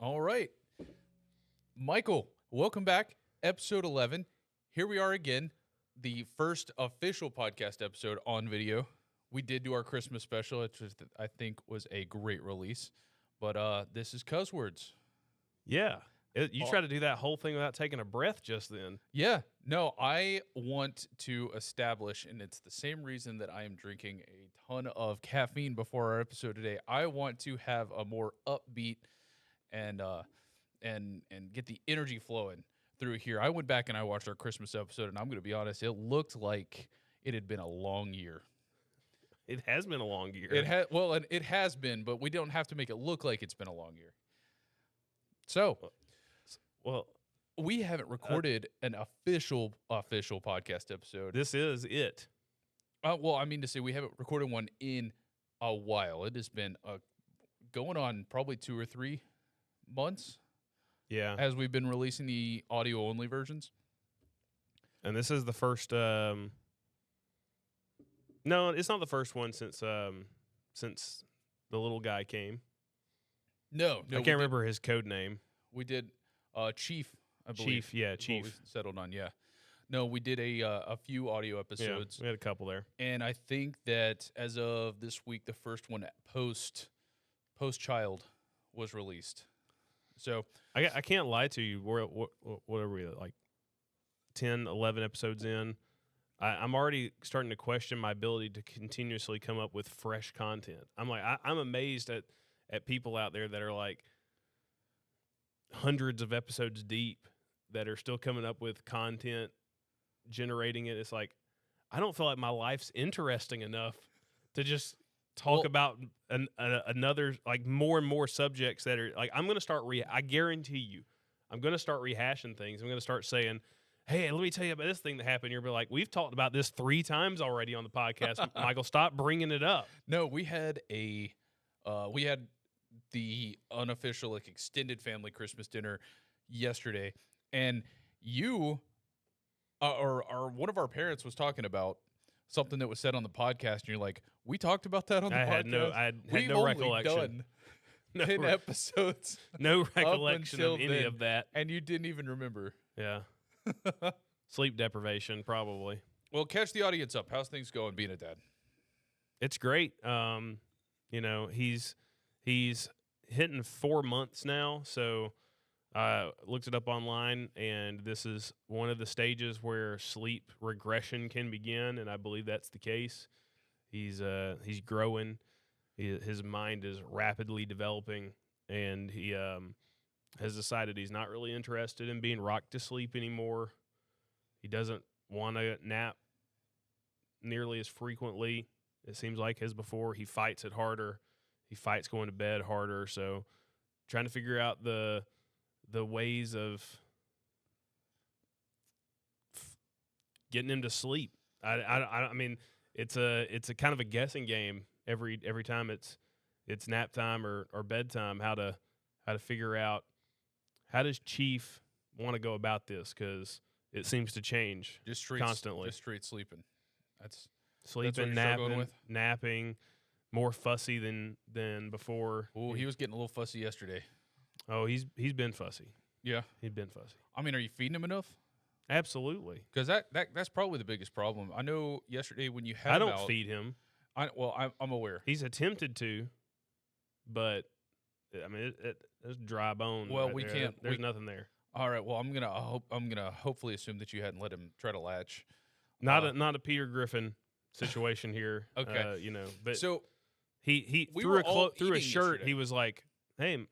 All right. Michael, welcome back. Episode 11. Here we are again, the first official podcast episode on video. We did do our Christmas special, which I think was a great release. But this is CuzWords. Yeah. You try to do that whole thing without taking a breath just then. Yeah. No, I want to establish, and it's the same reason that I am drinking a ton of caffeine before our episode today. I want to have a more upbeat and get the energy flowing through here. I went back and I watched our Christmas episode, and I'm going to be honest, it looked like it had been a long year. It has been a long year. It has been, but we don't have to make it look like it's been a long year. So, we haven't recorded an official podcast episode. This is it. We haven't recorded one in a while. It has been going on probably 2 or 3 months. Yeah. As we've been releasing the audio-only versions. And this is the first... No, it's not the first one since the little guy came. No. I can't remember his code name. We did Chief, I believe. Chief. We settled on, yeah. No, we did a few audio episodes. Yeah, we had a couple there. And I think that as of this week, the first one post-child was released. So I can't lie to you. What are we, like 10, 11 episodes in? I'm already starting to question my ability to continuously come up with fresh content. I'm amazed at people out there that are like hundreds of episodes deep that are still coming up with content, generating it. It's like, I don't feel like my life's interesting enough to just talk about another, like more and more subjects that are like, I'm going to start, I guarantee you, I'm going to start rehashing things. I'm going to start saying, hey, let me tell you about this thing that happened. You'll be like, we've talked about this 3 times already on the podcast. Michael, stop bringing it up. No, we had the unofficial, like, extended family Christmas dinner yesterday, and you or one of our parents was talking about something that was said on the podcast, and you're like, we talked about that on the podcast? I had We've no only recollection. Done 10 episodes. No recollection of any of that. And you didn't even remember. Yeah. Sleep deprivation, probably. Well, catch the audience up. How's things going being a dad? It's great. He's hitting 4 months now, so I looked it up online, and this is one of the stages where sleep regression can begin, and I believe that's the case. He's growing. His mind is rapidly developing, and he has decided he's not really interested in being rocked to sleep anymore. He doesn't want to nap nearly as frequently, it seems like, as before. He fights it harder. He fights going to bed harder. So trying to figure out the ways of getting him to sleep. I mean, it's a kind of a guessing game every time it's nap time or bedtime, how to figure out how does Chief want to go about this, because it seems to change constantly. Just straight sleeping. That's sleeping, napping, more fussy than before. Oh, he was getting a little fussy yesterday. Oh, he's been fussy. Yeah, he's been fussy. I mean, are you feeding him enough? Absolutely. Because that's probably the biggest problem. I know yesterday when you had I him don't out, feed him. I'm aware. He's attempted to, but I mean, there's dry bone. Well, right we there. can't. There's nothing there. All right. Well, I'm gonna hopefully assume that you hadn't let him try to latch. Not a Peter Griffin situation here. Okay. But so he we through were a shirt. yesterday. He was like, "Hey,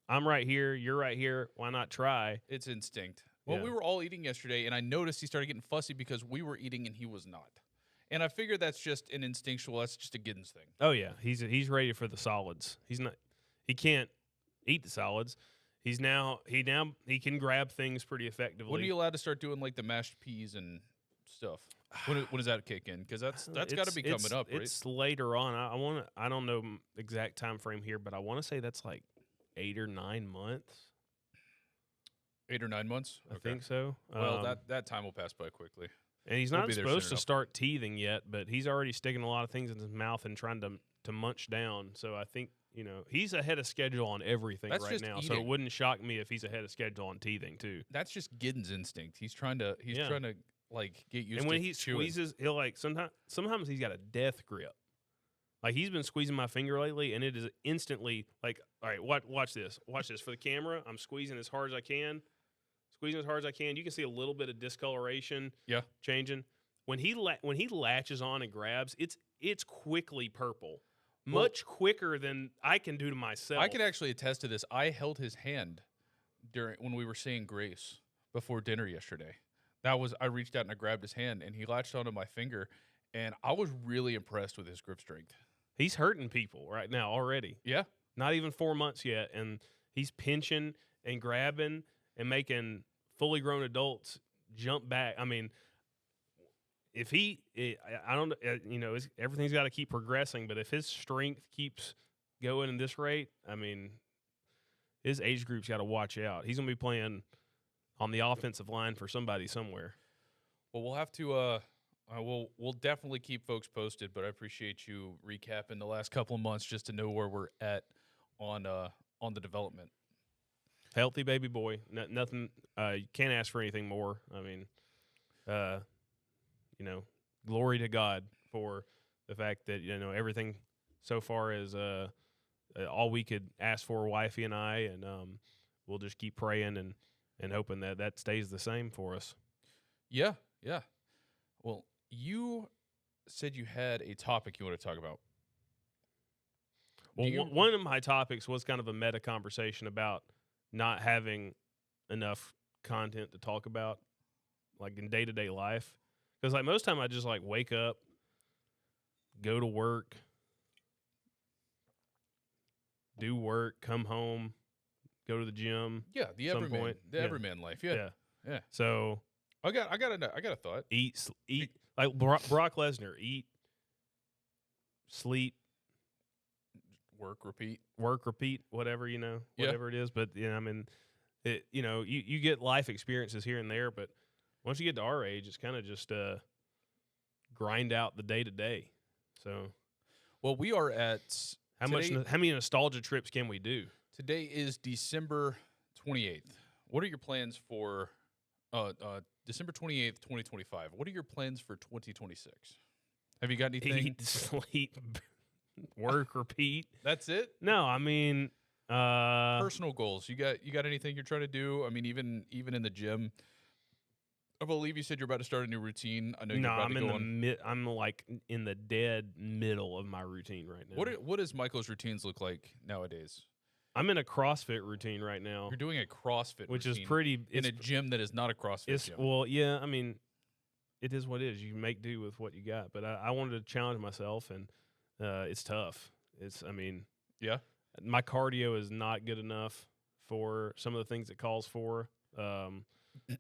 I'm right here. You're right here. Why not try?" It's instinct. Well, Yeah. we were all eating yesterday, and I noticed he started getting fussy because we were eating and he was not. And I figured that's just an instinctual. That's just a Giddens thing. Oh yeah, he's ready for the solids. He's not. He can't eat the solids. He can grab things pretty effectively. When are you allowed to start doing like the mashed peas and stuff? When does that kick in? Because that's got to be coming up, right? It's later on. I don't know exact time frame here, but I want to say that's like 8 or 9 months. 8 or 9 months? I think so. Well, that time will pass by quickly. And he's We'll not be there supposed soon to enough. start teething yet, but he's already sticking a lot of things in his mouth and trying to munch down. So I think he's ahead of schedule on everything That's right just now. So eating. it wouldn't shock me if he's ahead of schedule on teething too. That's just Giddens' instinct. He's trying to like get used And when to he chewing. squeezes, he'll like sometimes he's got a death grip. Like he's been squeezing my finger lately, and it is instantly like, all right, watch this for the camera. I'm squeezing as hard as I can, You can see a little bit of discoloration, Yeah. changing. When he latches on and grabs, it's quickly purple, Well, much quicker than I can do to myself. I can actually attest to this. I held his hand when we were saying grace before dinner yesterday. I reached out and I grabbed his hand, and he latched onto my finger, and I was really impressed with his grip strength. He's hurting people right now already. Yeah. Not even 4 months yet, and he's pinching and grabbing and making fully grown adults jump back. I mean, if I don't, everything's got to keep progressing, but if his strength keeps going at this rate, I mean, his age group's got to watch out. He's going to be playing on the offensive line for somebody somewhere. Well, we'll have to we'll definitely keep folks posted, but I appreciate you recapping the last couple of months just to know where we're at on the development. Healthy baby boy. Nothing. You can't ask for anything more. I mean, glory to God for the fact that everything so far is all we could ask for, wifey and I, and we'll just keep praying and hoping that stays the same for us. Yeah. Well, you said you had a topic you want to talk about. Well, one of my topics was kind of a meta conversation about not having enough content to talk about, like in day-to-day life. Because like most time I just like wake up, go to work, do work, come home, go to the gym. Yeah, the everyman life. Yeah. So I got a thought. Eat like Brock Lesnar. Eat, sleep, work, repeat, whatever whatever it is. But I mean, you get life experiences here and there, but once you get to our age, it's kind of just grind out the day to day. So, well, we are at how many nostalgia trips can we do? Today is December 28th. What are your plans for December 28th, 2025? What are your plans for 2026? Have you got anything? Eat, sleep, work, repeat. That's it? No, I mean personal goals. You got anything you're trying to do? I mean, even in the gym. I believe you said you're about to start a new routine. I know you're about to go on. I'm like in the dead middle of my routine right now. What does Michael's routines look like nowadays? I'm in a CrossFit routine right now. You're doing a CrossFit which routine is pretty in a gym that is not a CrossFit gym. Well, yeah, I mean, it is what it is. You make do with what you got. But I wanted to challenge myself, and it's tough. Yeah. My cardio is not good enough for some of the things it calls for.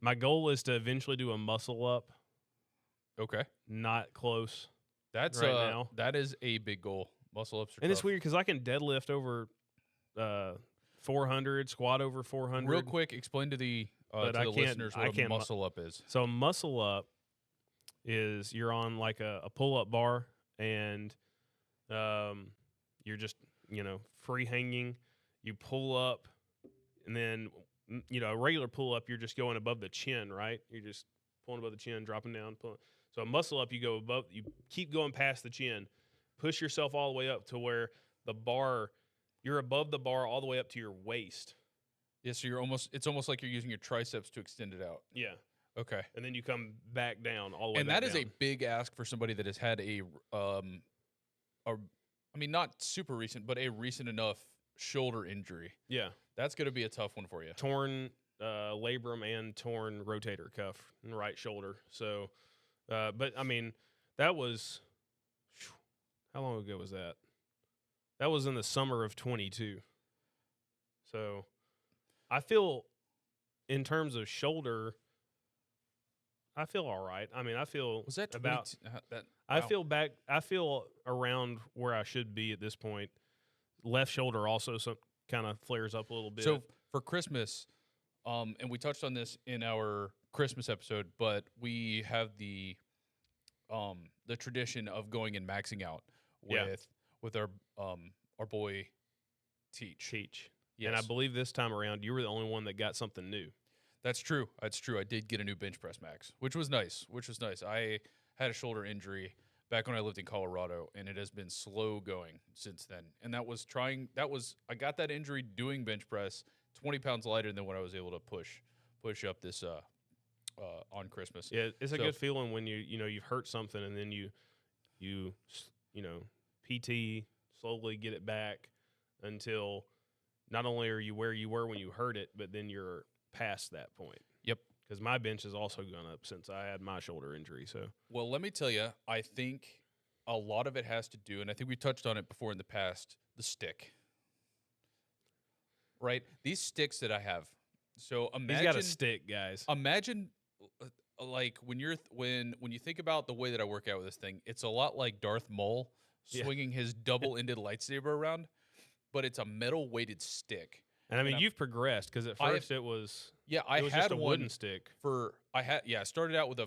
My goal is to eventually do a muscle up. Okay. Not close. That's right now. That is a big goal. Muscle ups are and tough. It's weird because I can deadlift over 400, squat over 400. Real quick, explain to the listeners what a muscle up is. So a muscle up is you're on like a pull-up bar, and you're just free hanging. You pull up, and then a regular pull-up, you're just going above the chin, right? You're just pulling above the chin, dropping down, pulling. So a muscle-up, you go above, you keep going past the chin, push yourself all the way up to where you're above the bar all the way up to your waist. Yeah, so it's almost like you're using your triceps to extend it out. Yeah. Okay. And then you come back down all the way and back that is down. a big ask for somebody that has had not super recent, but a recent enough shoulder injury. Yeah. That's going to be a tough one for you. Torn labrum and torn rotator cuff in the right shoulder. So, but I mean, that was, how long ago was that? That was in the summer of 22. So, I feel, in terms of shoulder, I feel all right. I mean, I feel was that about that. I feel back. I feel around where I should be at this point. Left shoulder also kind of flares up a little bit. So for Christmas, and we touched on this in our Christmas episode, but we have the tradition of going and maxing out with our boy teach. Yes. And I believe this time around, you were the only one that got something new. That's true. That's true. I did get a new bench press max, which was nice. I had a shoulder injury back when I lived in Colorado, and it has been slow going since then. And I got that injury doing bench press 20 pounds lighter than what I was able to push up this on Christmas. Yeah, it's a So- good feeling when you've hurt something and then you PT slowly get it back until not only are you where you were when you hurt it, but then you're past that point. Yep. Because my bench has also gone up since I had my shoulder injury. So Well, let me tell you, I think a lot of it has to do, and I think we touched on it before in the past, the stick. Right? These sticks that I have. So he's got a stick, guys. Imagine like when you think about the way that I work out with this thing, it's a lot like Darth Maul Yeah. swinging his double-ended lightsaber around, but it's a metal weighted stick. And I mean, I'm- you've progressed because at first it was I was had just a one wooden stick. I started out with a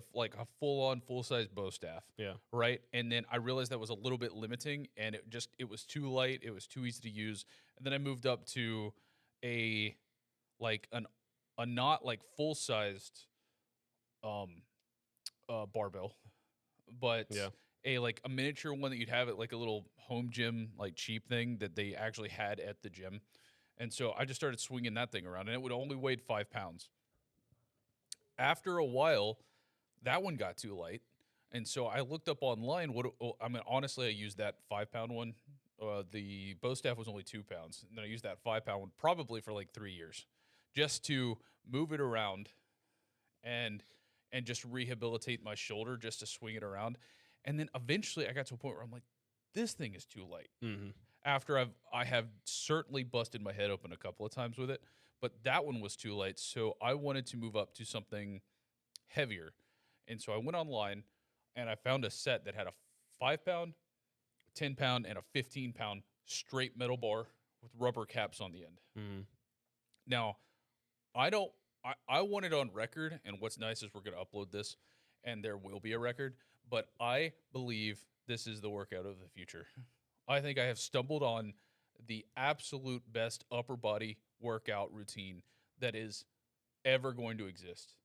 full-on full-size bow staff. Yeah. Right? And then I realized that was a little bit limiting, and it was too light, it was too easy to use. And then I moved up to a not like full-sized barbell, but Yeah. a miniature one that you'd have at like a little home gym, like cheap thing that they actually had at the gym. And so I just started swinging that thing around, and it would only weighed 5 pounds. After a while, that one got too light, and so I looked up online. Honestly, I used that 5 pound one. The bow staff was only 2 pounds, and then I used that 5 pound one probably for like 3 years, just to move it around, and just rehabilitate my shoulder, just to swing it around. And then eventually, I got to a point where I'm like, this thing is too light. Mm-hmm. After I have certainly busted my head open a couple of times with it, but that one was too light. So I wanted to move up to something heavier. And so I went online and I found a set that had a 5 pound, 10 pound, and a 15 pound straight metal bar with rubber caps on the end. Mm-hmm. Now, I want it on record, and what's nice is we're going to upload this, and there will be a record, but I believe this is the workout of the future. I think I have stumbled on the absolute best upper body workout routine that is ever going to exist.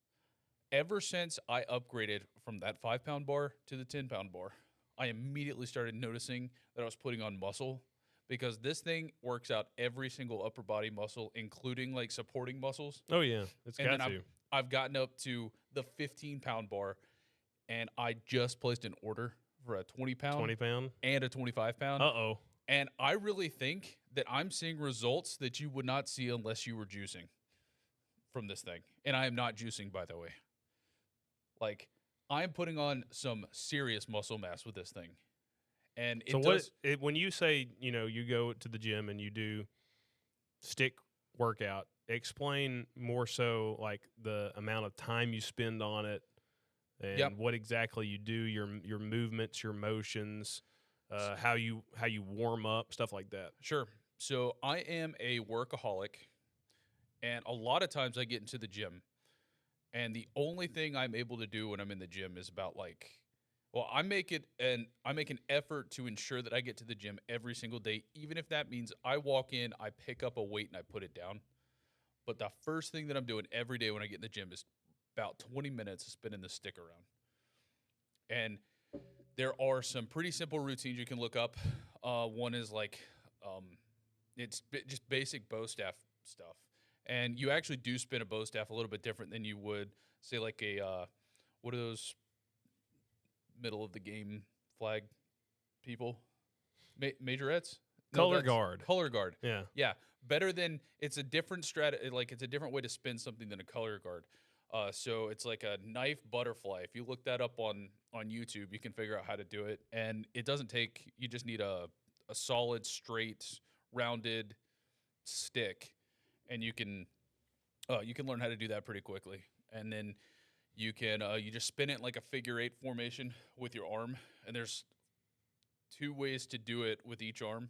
Ever since I upgraded from that 5 pound bar to the 10 pound bar, I immediately started noticing that I was putting on muscle, because this thing works out every single upper body muscle, including like supporting muscles. Oh yeah, it's And got then to. I've gotten up to the 15 pound bar, and I just placed an order for a 20 pound 20 pound. and a 25 pound. Uh-oh. And I really think that I'm seeing results that you would not see unless you were juicing from this thing. And I am not juicing, by the way. Like, I'm putting on some serious muscle mass with this thing. And when you say, you go to the gym and you do stick workout, explain more so like the amount of time you spend on it and what exactly you do, your movements, your motions, how you warm up, stuff like that. Sure. So I am a workaholic, and a lot of times I get into the gym, and the only thing I'm able to do when I'm in the gym is I make an effort to ensure that I get to the gym every single day, even if that means I walk in, I pick up a weight, and I put it down. But the first thing that I'm doing every day when I get in the gym is about 20 minutes of spinning the stick around. And there are some pretty simple routines you can look up. One is just basic bow staff stuff. And you actually do spin a bow staff a little bit different than you would, say, like what are those middle of the game flag people? Majorettes? Color guard. Color guard. Yeah. Yeah. Better than, it's a different it's a different way to spin something than a color guard. So it's like a knife butterfly. If you look that up on YouTube, you can figure out how to do it. And it doesn't take, you just need a solid, straight, rounded stick. And you can learn how to do that pretty quickly. And then you can, you just spin it like a figure 8 formation with your arm. And there's 2 ways to do it with each arm.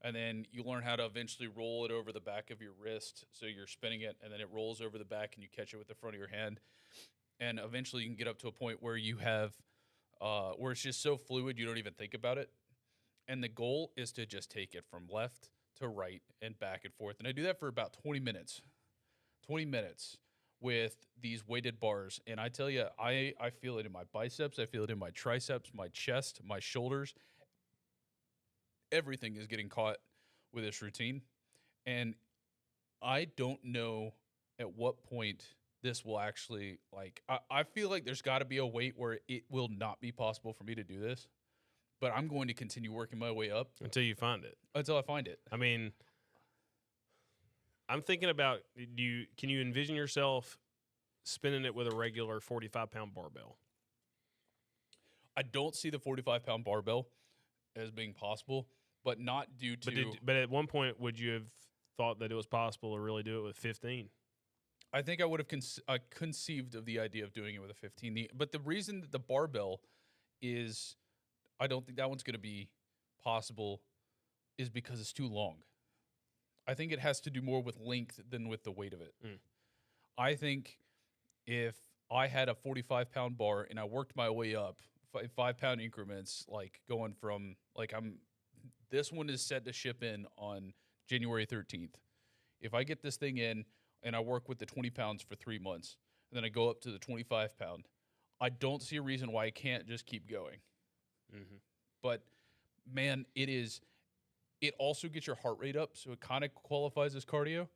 And then you learn how to eventually roll it over the back of your wrist. So you're spinning it, and then it rolls over the back, and you catch it with the front of your hand. And eventually you can get up to a point where you have, where it's just so fluid you don't even think about it. And the goal is to just take it from left to right and back and forth. And I do that for about 20 minutes. 20 minutes with these weighted bars. And I tell you, I feel it in my biceps. I feel it in my triceps, my chest, my shoulders. Everything is getting caught with this routine. And I don't know at what point this will actually, like, I feel like there's got to be a weight where it will not be possible for me to do this. But I'm going to continue working my way up until you find it. until I find it. I mean, I'm thinking about can you envision yourself spinning it with a regular 45-pound barbell? I don't see the 45-pound barbell as being possible, but not due to. But at one point, would you have thought that it was possible to really do it with 15? I think I would have conceived of the idea of doing it with a 15. But the reason that the barbell is, I don't think that one's going to be possible, is because it's too long. I think it has to do more with length than with the weight of it. I think if I had a 45-pound bar and I worked my way up 5-pound increments, like going from, like, this one is set to ship in on January 13th. If I get this thing in and I work with the 20 pounds for 3 months, and then I go up to the 25-pound, I don't see a reason why I can't just keep going. Mm-hmm. But, man, it also gets your heart rate up, so it kind of qualifies as cardio.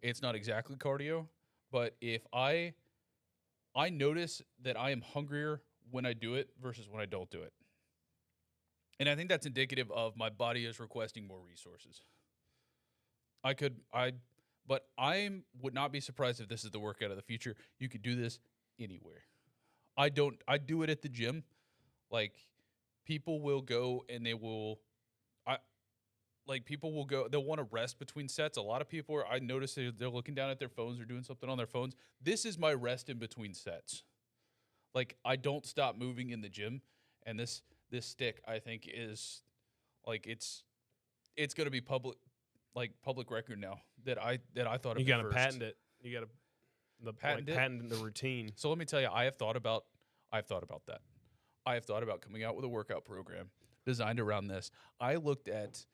It's not exactly cardio, but if I notice that I am hungrier when I do it versus when I don't do it. And I think that's indicative of my body is requesting more resources. But I would not be surprised if this is the workout of the future. You could do this anywhere. I do it at the gym. Like, people will go and people will go, they'll want to rest between sets. A lot of people I notice they're looking down at their phones or doing something on their phones. This is my rest in between sets. Like, I don't stop moving in the gym, and this stick, I think, is, like, it's going to be public record now that I thought of. You got to patent it. You got to patent the routine. So let me tell you, I have thought about that. I have thought about coming out with a workout program designed around this. I looked at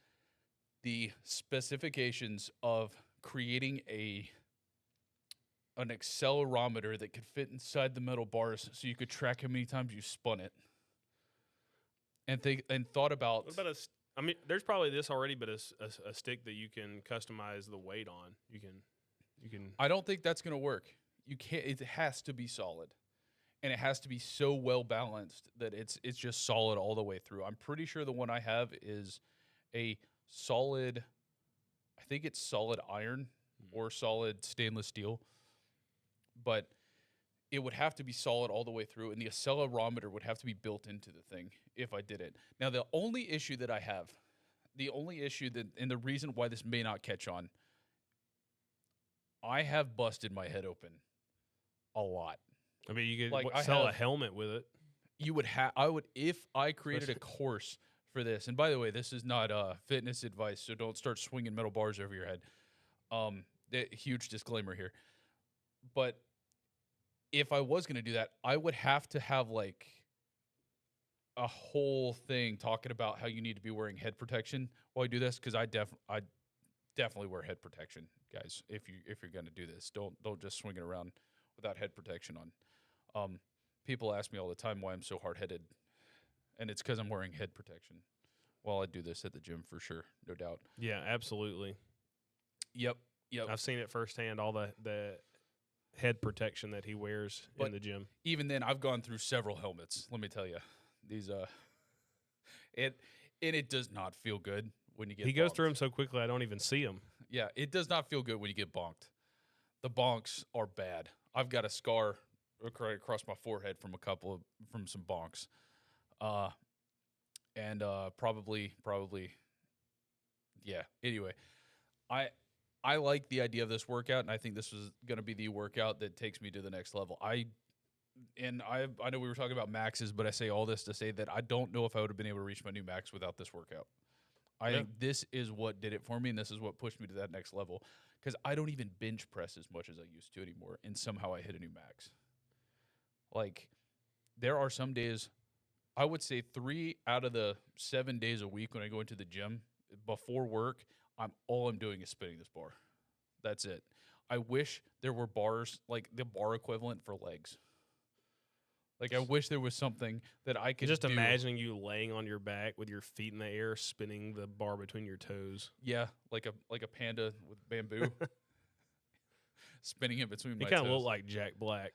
the specifications of creating an accelerometer that could fit inside the metal bars, so you could track how many times you spun it, and thought about. What about I mean, there's probably this already, but a stick that you can customize the weight on. You can. I don't think that's going to work. You can't. It has to be solid, and it has to be so well balanced that it's just solid all the way through. I'm pretty sure the one I have is a solid. I think it's solid iron or solid stainless steel, but it would have to be solid all the way through, and the accelerometer would have to be built into the thing if I did it. Now, the only issue that I have, and the reason why this may not catch on, I have busted my head open a lot. I mean, you could sell a helmet with it. If I created a course for this, and by the way, this is not fitness advice, so don't start swinging metal bars over your head. Huge disclaimer here. But if I was going to do that, I would have to have, like, a whole thing talking about how you need to be wearing head protection while I do this, because I definitely wear head protection, guys. If you're going to do this, don't just swing it around without head protection on. People ask me all the time why I'm so hard-headed, and it's because I'm wearing head protection while I do this at the gym, for sure, no doubt. Yeah, absolutely. Yep. I've seen it firsthand, all the head protection that he wears in the gym. Even then, I've gone through several helmets, let me tell you. These it does not feel good when you get. He goes through them so quickly, I don't even see them. Yeah, it does not feel good when you get bonked. The bonks are bad. I've got a scar across my forehead from some bonks, and probably, yeah. Anyway, I like the idea of this workout, and I think this is going to be the workout that takes me to the next level. I know we were talking about maxes, but I say all this to say that I don't know if I would have been able to reach my new max without this workout. I think this is what did it for me, and this is what pushed me to that next level, because I don't even bench press as much as I used to anymore, and somehow I hit a new max. Like, there are some days, I would say 3 out of the 7 days a week when I go into the gym before work, I'm doing is spinning this bar. That's it. I wish there were bars like the bar equivalent for legs. Like I wish there was something that I could Just do. imagining you laying on your back with your feet in the air, spinning the bar between your toes. Yeah, like a panda with bamboo, spinning it between It my kind of toes. looked like Jack Black,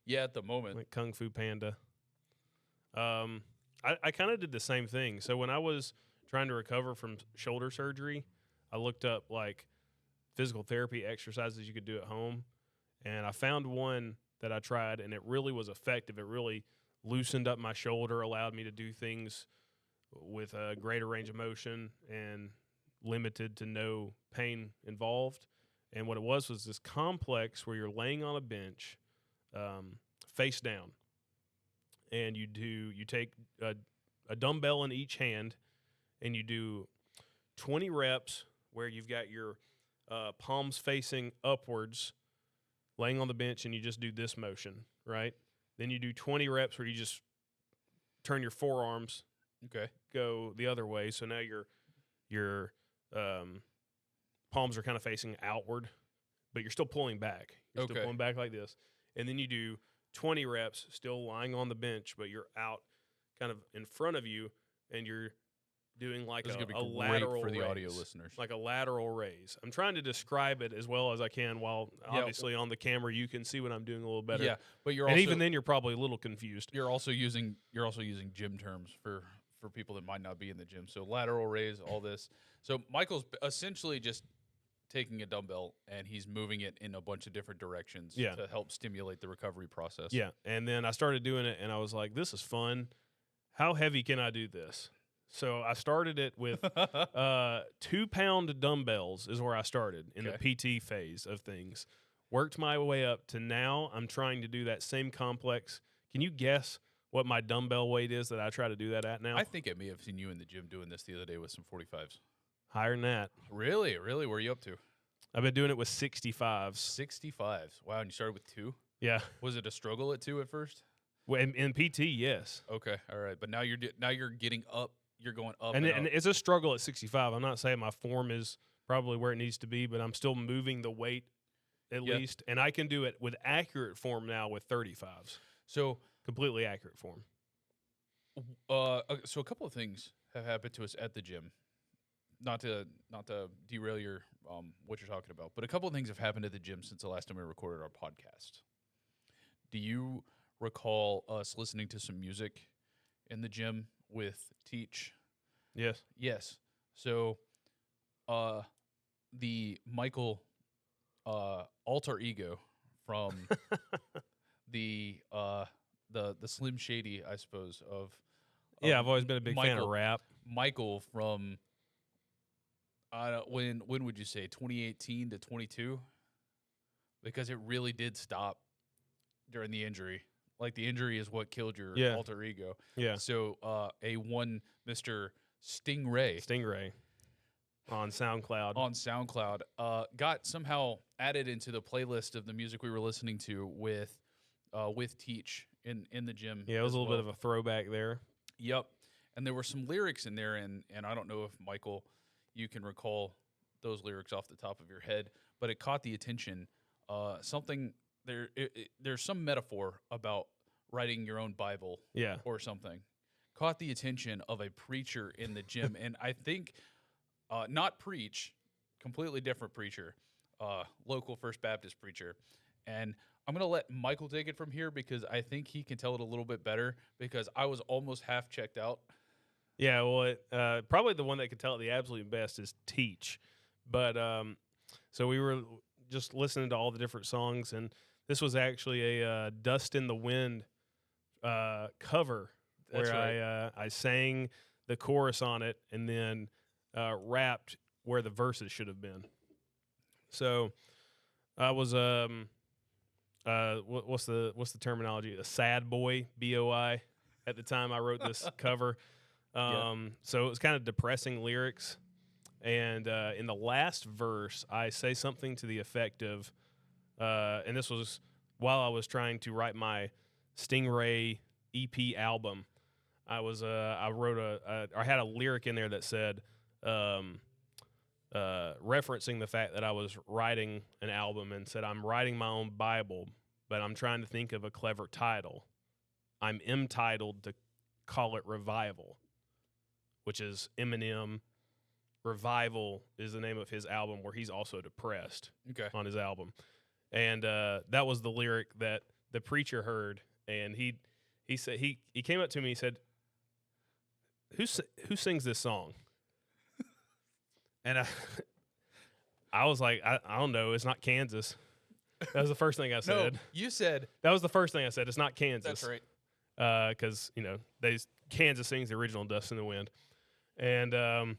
Yeah, at the moment. like Kung Fu Panda. I kind of did the same thing. So when I was trying to recover from shoulder surgery, I looked up like physical therapy exercises you could do at home, and I found one that I tried, and it really was effective. It really loosened up my shoulder, allowed me to do things with a greater range of motion and limited to no pain involved. And what it was this complex where you're laying on a bench, face down, and you take a dumbbell in each hand, and you do 20 reps where you've got your palms facing upwards, laying on the bench, and you just do this motion, right? Then you do 20 reps where you just turn your forearms, Okay. go the other way. So now your palms are kind of facing outward, but you're still pulling back. You're still Okay. pulling back like this. And then you do 20 reps, still lying on the bench, but you're out kind of in front of you, and you're doing like This is a gonna be great lateral for the raise, audio listeners. like a lateral raise. I'm trying to describe it as well as I can while Yeah. obviously on the camera you can see what I'm doing a little better. Yeah, but you're And also even then you're probably a little confused. you're also using gym terms for people that might not be in the gym. So lateral raise, all this. So Michael's essentially just taking a dumbbell and he's moving it in a bunch of different directions Yeah. to help stimulate the recovery process. Yeah. And then I started doing it and I was like, this is fun. How heavy can I do this? So I started it with 2-pound dumbbells is where I started in the PT phase of things. Worked my way up to now I'm trying to do that same complex. Can you guess what my dumbbell weight is that I try to do that at now? I think I may have seen you in the gym doing this the other day with some 45s. Higher than that. Really? Really? Where are you up to? I've been doing it with 65s. 65s. Wow, and you started with 2? Yeah. Was it a struggle at 2 at first? Well, in PT, yes. Okay. All right. But now you're getting up. You're going up And up. it's a struggle at 65. I'm not saying my form is probably where it needs to be, but I'm still moving the weight at least. And I can do it with accurate form now with 35s. So completely accurate form. So a couple of things have happened to us at the gym. Not to derail your what you're talking about, but a couple of things have happened at the gym since the last time we recorded our podcast. Do you recall us listening to some music in the gym with Teach? Yes. Yes. So the Michael alter ego from the Slim Shady, I suppose, of yeah, I've always been a big fan Michael- of rap. Michael from when would you say 2018 to 22? Because it really did stop during the injury. Like the injury is what killed your Yeah. alter ego. Yeah. So a one Mr. Stingray On SoundCloud. Got somehow added into the playlist of the music we were listening to with Teach in the gym. Yeah, it was as a little well. bit of a throwback there. Yep. And there were some lyrics in there, and I don't know if, Michael, you can recall those lyrics off the top of your head, but it caught the attention. There's some metaphor about writing your own Bible Yeah. or something. Caught the attention of a preacher in the gym, and I think not preach, completely different preacher, local First Baptist preacher. And I'm going to let Michael take it from here because I think he can tell it a little bit better because I was almost half checked out. Yeah, well, probably the one that could tell it the absolute best is Teach. But so we were just listening to all the different songs, and this was actually a Dust in the Wind cover That's where I sang the chorus on it and then rapped where the verses should have been. So I was what's the terminology? A sad boy, BOI. At the time I wrote this cover. So it was kind of depressing lyrics. And in the last verse, I say something to the effect of, and this was while I was trying to write my Stingray EP album. I had a lyric in there that said, referencing the fact that I was writing an album and said, I'm writing my own Bible, but I'm trying to think of a clever title. I'm entitled to call it Revival, which is Eminem. Revival is the name of his album where he's also depressed on his album. And that was the lyric that the preacher heard. And he said, he came up to me, he said, who sings this song? And I was like, I don't know. It's not Kansas. That was the first thing I said. No, you said. That was the first thing I said. It's not Kansas. That's right. Because, Kansas sings the original Dust in the Wind. And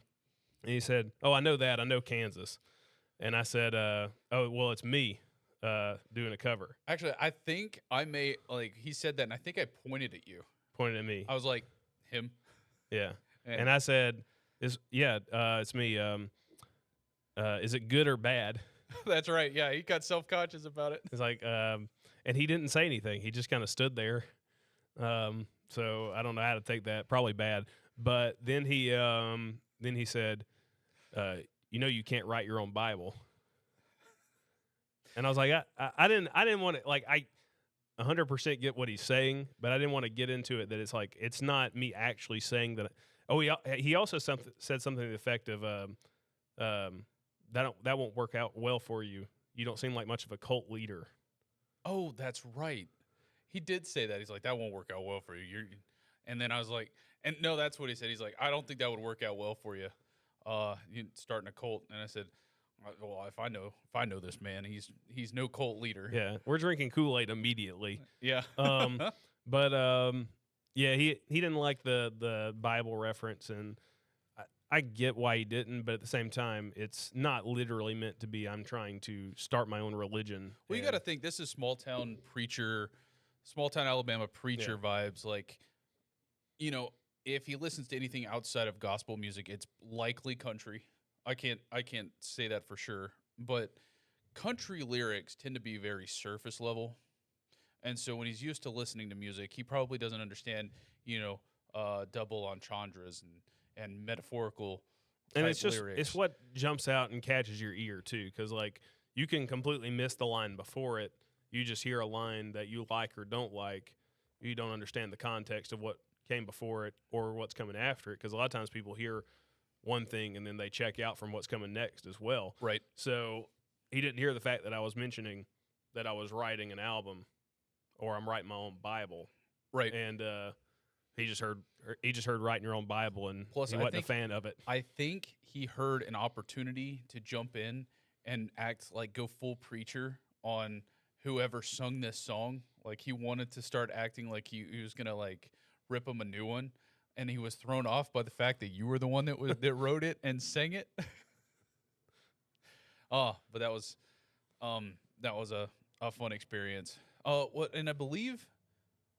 he said, oh, I know that. I know Kansas. And I said, oh, well, it's me doing a cover. Actually, I think I may, he said that, and I think I pointed at you. Pointed at me. I was like, him? Yeah. And I said, it's me. Is it good or bad? That's right. Yeah, he got self-conscious about it. It's like, and he didn't say anything. He just kind of stood there. So I don't know how to take that. Probably bad. But then he said, you can't write your own Bible. And I was like, I didn't want to, I 100% get what he's saying, but I didn't want to get into it that it's like, it's not me actually saying that. Oh, he also said something to the effect of, that won't work out well for you. You don't seem like much of a cult leader. Oh, that's right. He did say that. He's like, that won't work out well for you. And then I was like, and no, that's what he said. He's like, I don't think that would work out well for you. You starting a cult. And I said, well, if I know this man, he's no cult leader. Yeah, we're drinking Kool-Aid immediately. Yeah. Yeah, he didn't like the Bible reference, and I get why he didn't, but at the same time, it's not literally meant to be, I'm trying to start my own religion. Well, you got to think, this is small town Alabama preacher vibes. Like, if he listens to anything outside of gospel music, it's likely country. I can't say that for sure, but country lyrics tend to be very surface level. And so when he's used to listening to music, he probably doesn't understand, double entendres and metaphorical and it's just lyrics. It's what jumps out and catches your ear too, because you can completely miss the line before it. You just hear a line that you like or don't like. You don't understand the context of what came before it or what's coming after it, because a lot of times people hear one thing and then they check out from what's coming next as well. Right. So he didn't hear the fact that I was mentioning that I was writing an album or I'm writing my own Bible. Right. And he just heard writing your own Bible, and plus, he wasn't a fan of it. I think he heard an opportunity to jump in and go full preacher on whoever sung this song. Like, he wanted to start acting like he was going to rip him a new one. And he was thrown off by the fact that you were the one that wrote it and sang it. But that was a fun experience. And I believe,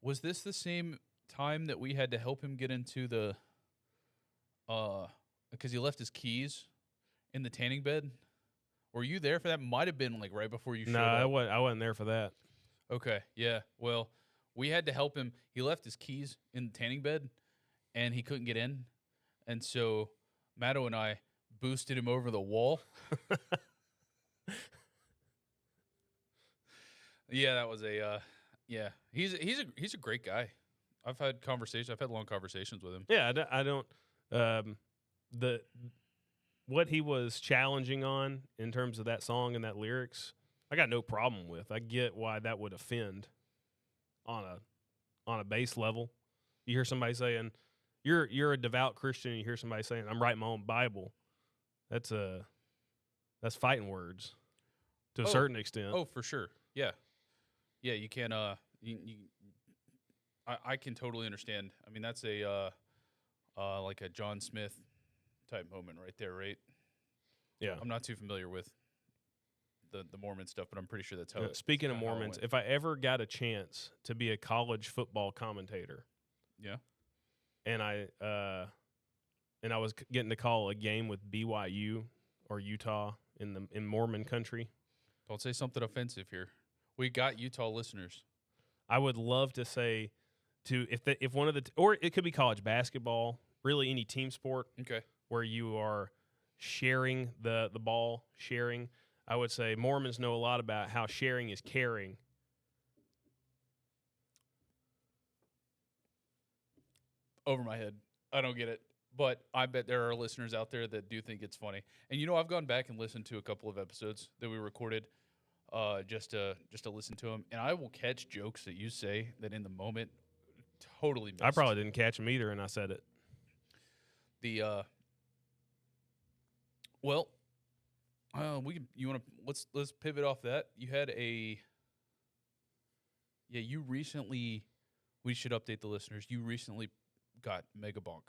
was this the same time that we had to help him get into the because he left his keys in the tanning bed? Were you there for that? Might have been right before you showed up. No, I wasn't there for that. Okay, yeah. Well, we had to help him. He left his keys in the tanning bed, and he couldn't get in. And so Matto and I boosted him over the wall. Yeah, that was yeah. He's a great guy. I've had long conversations with him. Yeah, I don't what he was challenging on in terms of that song and that lyrics, I got no problem with. I get why that would offend on a base level. You hear somebody saying, You're a devout Christian, and you hear somebody saying, I'm writing my own Bible. That's fighting words to a certain extent. Oh, for sure. Yeah. Yeah, you can I can totally understand. I mean, that's a John Smith type moment right there, right? Yeah. I'm not too familiar with the Mormon stuff, but I'm pretty sure that's how. Speaking of Mormons, if I ever got a chance to be a college football commentator, yeah, and I was getting to call a game with BYU or Utah in Mormon country. Don't say something offensive here. We got Utah listeners. I would love to say if one of the or it could be college basketball, really any team sport. Okay. Where you are sharing the ball, sharing. I would say Mormons know a lot about how sharing is caring. Over my head. I don't get it. But I bet there are listeners out there that do think it's funny. And I've gone back and listened to a couple of episodes that we recorded just to listen to them, and I will catch jokes that you say that in the moment totally missed. I probably didn't catch them either, and I said it. Well, let's pivot off that. You had you recently, we should update the listeners. You recently got Mega Bonk.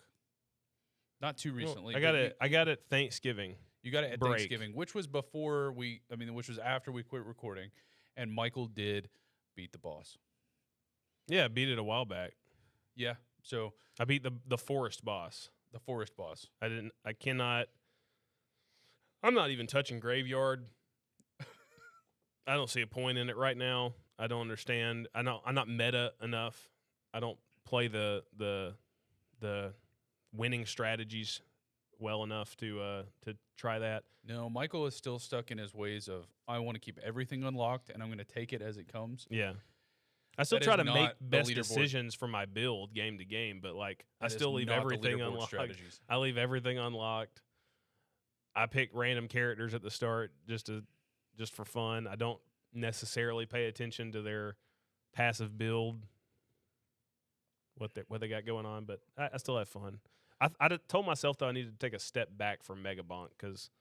Not too recently. Well, I got it Thanksgiving. You got it at break. Thanksgiving, which was which was after we quit recording, and Michael did beat the boss. Yeah, I beat it a while back. Yeah, so I beat the forest boss. The forest boss. I'm not even touching Graveyard. I don't see a point in it right now. I don't understand. I'm not meta enough. I don't play the winning strategies well enough to try that. No, Michael is still stuck in his ways of, I want to keep everything unlocked and I'm going to take it as it comes. Yeah. I still That try is to not make the best leaderboard. decisions for my build game to game, but like I That still is leave not the everything leaderboard unlocked. strategies. I leave everything unlocked. I pick random characters at the start just for fun. I don't necessarily pay attention to their passive build, what they got going on, but I still have fun. I told myself though I needed to take a step back from Mega Bonk because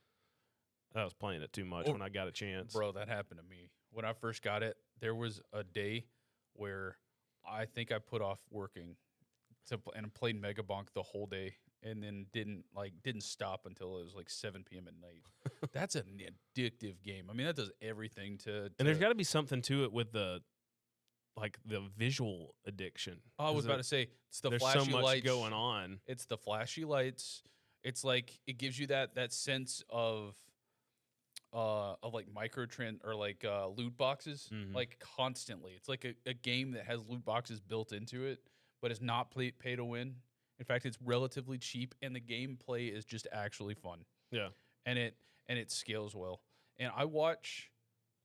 I was playing it too much when I got a chance. Bro, that happened to me. When I first got it, there was a day where I think I put off working and played Mega Bonk the whole day and then didn't stop until it was like 7 p.m. at night. That's an addictive game. I mean, that does everything to And there's got to be something to it with the visual addiction. I was about to say, it's the there's flashy so much lights going on. It's the flashy lights. It's like it gives you that sense of like microtrend or like loot boxes, like constantly. It's like a game that has loot boxes built into it, but it's not pay to win. In fact, it's relatively cheap, and the gameplay is just actually fun. Yeah, and it scales well. And I watch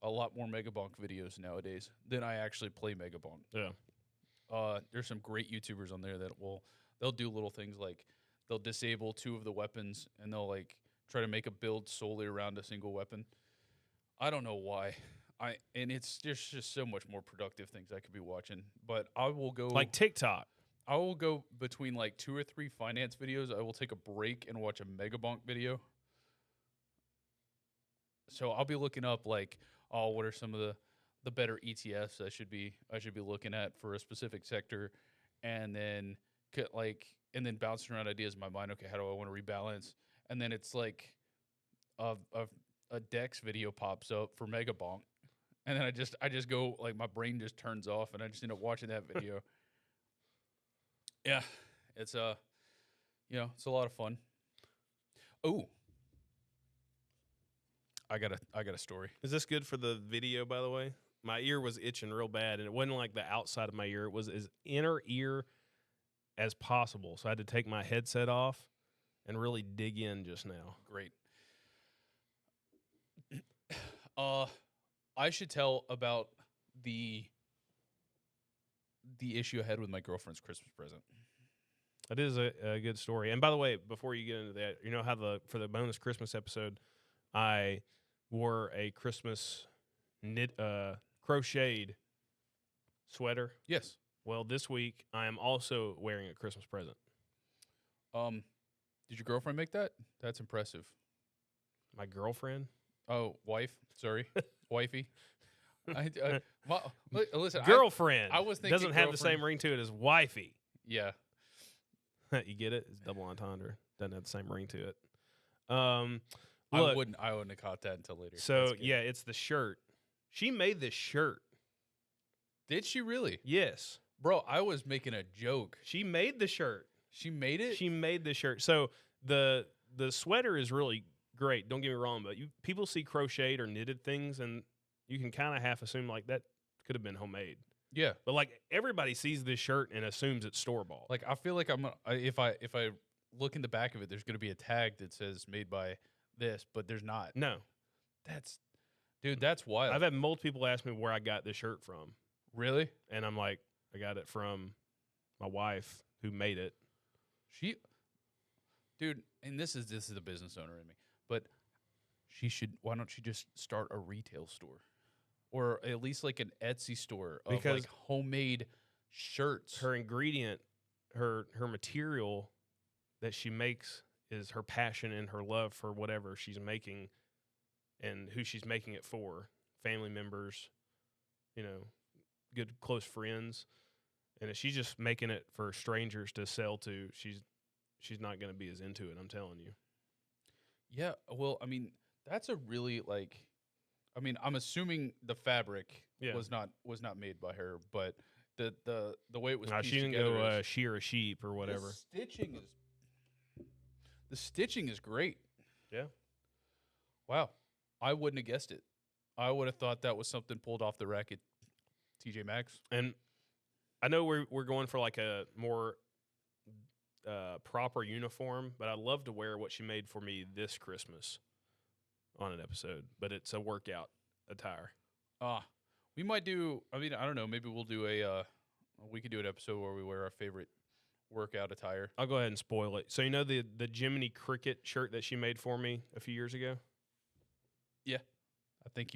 a lot more Mega Bonk videos nowadays than I actually play Mega Bonk. Yeah. There's some great YouTubers on there that they'll do little things like they'll disable 2 of the weapons and they'll like try to make a build solely around a single weapon. I don't know why. And it's just so much more productive things I could be watching. But I will go like TikTok. I will go between like 2 or 3 finance videos. I will take a break and watch a Mega Bonk video. So I'll be looking up like, what are some of the better ETFs I should be looking at for a specific sector, and then bouncing around ideas in my mind. Okay, how do I want to rebalance? And then it's like a Dex video pops up for Mega Bonk, and then I just go like my brain just turns off, and I just end up watching that video. Yeah, it's it's a lot of fun. Oh, I got a story. Is this good for the video, by the way? My ear was itching real bad, and it wasn't like the outside of my ear. It was as inner ear as possible. So I had to take my headset off and really dig in just now. Great. I should tell about the issue I had with my girlfriend's Christmas present. That is a good story. And by the way, before you get into that, you know how for the bonus Christmas episode, I wore a Christmas crocheted sweater. Yes. Well, this week I am also wearing a Christmas present. Did your girlfriend make that? That's impressive. My girlfriend? Oh, wife. Sorry, wifey. Listen, girlfriend. I was thinking doesn't have the same ring to it as wifey. Yeah. You get it? It's double entendre. Doesn't have the same ring to it. I wouldn't have caught that until later. So yeah, it's the shirt. She made this shirt. Did she really? Yes. Bro, I was making a joke. She made the shirt. She made it? She made the shirt. So the sweater is really great. Don't get me wrong, but people see crocheted or knitted things, and you can kind of half assume like that could have been homemade. Yeah. But like everybody sees this shirt and assumes it's store-bought. Like I feel like if I look in the back of it, there's going to be a tag that says made by this, but there's not. No. That's, dude, that's wild. I've had multiple people ask me where I got this shirt from. Really? And I'm like, I got it from my wife who made it. Dude, and this is the business owner in me, but why don't she just start a retail store? Or at least like an Etsy store of Because like homemade shirts. Her ingredient, her material that she makes is her passion and her love for whatever she's making and who she's making it for. Family members, good close friends. And if she's just making it for strangers to sell to, she's not going to be as into it, I'm telling you. Yeah, well, I mean, that's a really I'm assuming the fabric was not made by her, but the way it was pieced she didn't together go shear a sheep or whatever. The stitching is great. Yeah. Wow. I wouldn't have guessed it. I would have thought that was something pulled off the rack at TJ Maxx. And I know we're going for like a more proper uniform, but I'd love to wear what she made for me this Christmas on an episode, but it's a workout attire. We might do, I don't know, maybe we'll do we could do an episode where we wear our favorite workout attire. I'll go ahead and spoil it. So the Jiminy Cricket shirt that she made for me a few years ago? Yeah. I think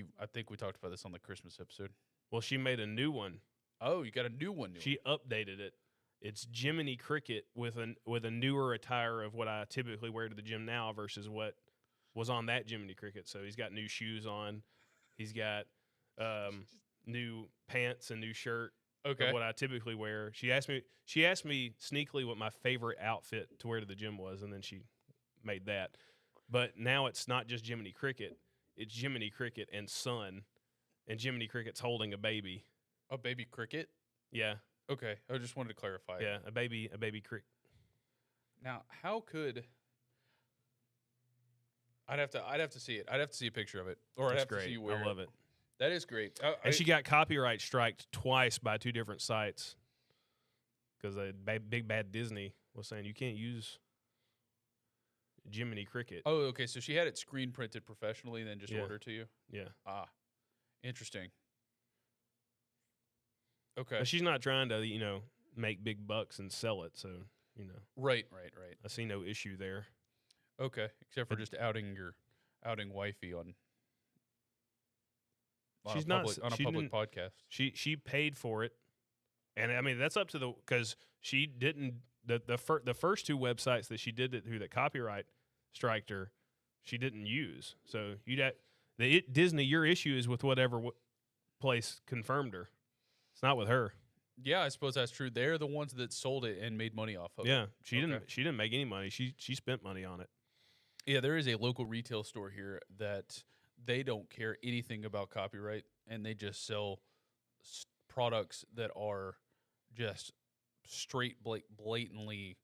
we talked about this on the Christmas episode. Well, she made a new one. Oh, you got a new one. She updated it. It's Jiminy Cricket with a newer attire of what I typically wear to the gym now versus what was on that Jiminy Cricket. So he's got new shoes on. He's got new pants and new shirt. Okay. Of what I typically wear. She asked me sneakily what my favorite outfit to wear to the gym was, and then she made that. But now it's not just Jiminy Cricket. It's Jiminy Cricket and son, and Jiminy Cricket's holding a baby. A baby cricket? Yeah. Okay. I just wanted to clarify. Yeah, a baby cricket. Now, how could I'd have to see it. I'd have to see a picture of it, or I'd have to see you wear it. I love it. That is great. And she got copyright striked twice by two different sites because Big Bad Disney was saying you can't use Jiminy Cricket. Oh, okay. So she had it screen printed professionally and then just ordered to you? Yeah. Interesting. Okay. But she's not trying to, make big bucks and sell it. So, Right. I see no issue there. Okay. Except for just outing wifey on a public podcast. She paid for it. And I mean, that's up to because she didn't, the first two websites that she did it through that copyright striked her, she didn't use. So Disney, your issue is with whatever place confirmed her. It's not with her. Yeah, I suppose that's true. They're the ones that sold it and made money off of it. Yeah, she didn't make any money. She spent money on it. Yeah, there is a local retail store here that they don't care anything about copyright, and they just sell products that are just straight blatantly,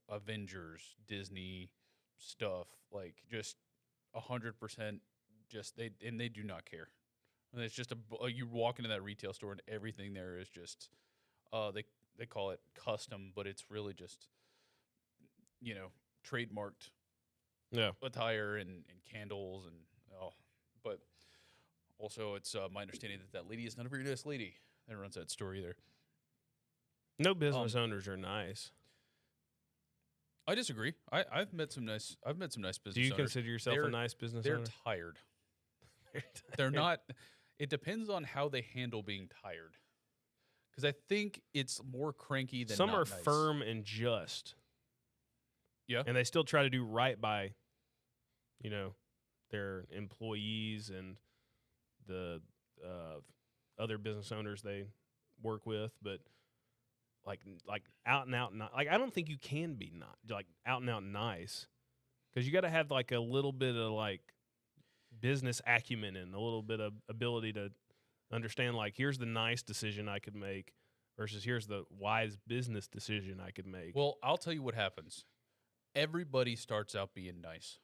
Avengers, Disney stuff, like just 100%. They do not care. And it's just you walk into that retail store and everything there is just, they call it custom, but it's really just, trademarked attire and candles and but also it's my understanding that lady is not a very nice lady that runs that store either. No business owners are nice. I disagree. I've met some nice business owners. Do you consider yourself a nice business owner? They're tired. They're not. It depends on how they handle being tired. Because I think it's more cranky than some not are nice. firm and just. Yeah. And they still try to do right by, their employees and the other business owners they work with, but like out and out, I don't think you can be not like out and out nice because you got to have like a little bit of like business acumen and a little bit of ability to understand like here's the nice decision I could make versus here's the wise business decision I could make. Well, I'll tell you what happens. Everybody starts out being nice,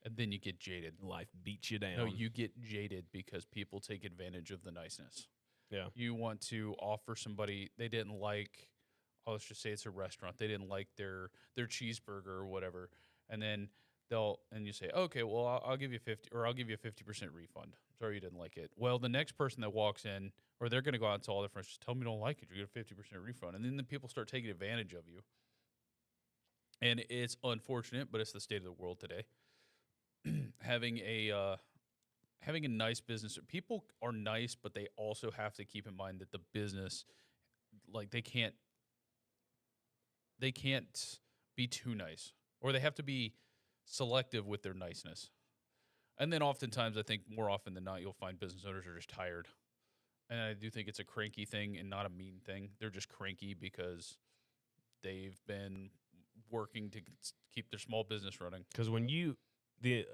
and then you get jaded. Life beats you down. No, you get jaded because people take advantage of the niceness. Yeah. You want to offer somebody they didn't like, let's just say it's a restaurant. They didn't like their cheeseburger or whatever. And then and you say, okay, well, I'll give you 50, or I'll give you a 50% refund. Sorry you didn't like it. Well, the next person that walks in, or they're going to go out and tell all their friends, just tell me you don't like it. You get a 50% refund. And then the people start taking advantage of you. And it's unfortunate, but it's the state of the world today. having a nice business, people are nice, but they also have to keep in mind that the business, like they can't be too nice, or they have to be selective with their niceness. And then oftentimes, I think more often than not, you'll find business owners are just tired. And I do think it's a cranky thing and not a mean thing. They're just cranky because they've been working to keep their small business running. Because when the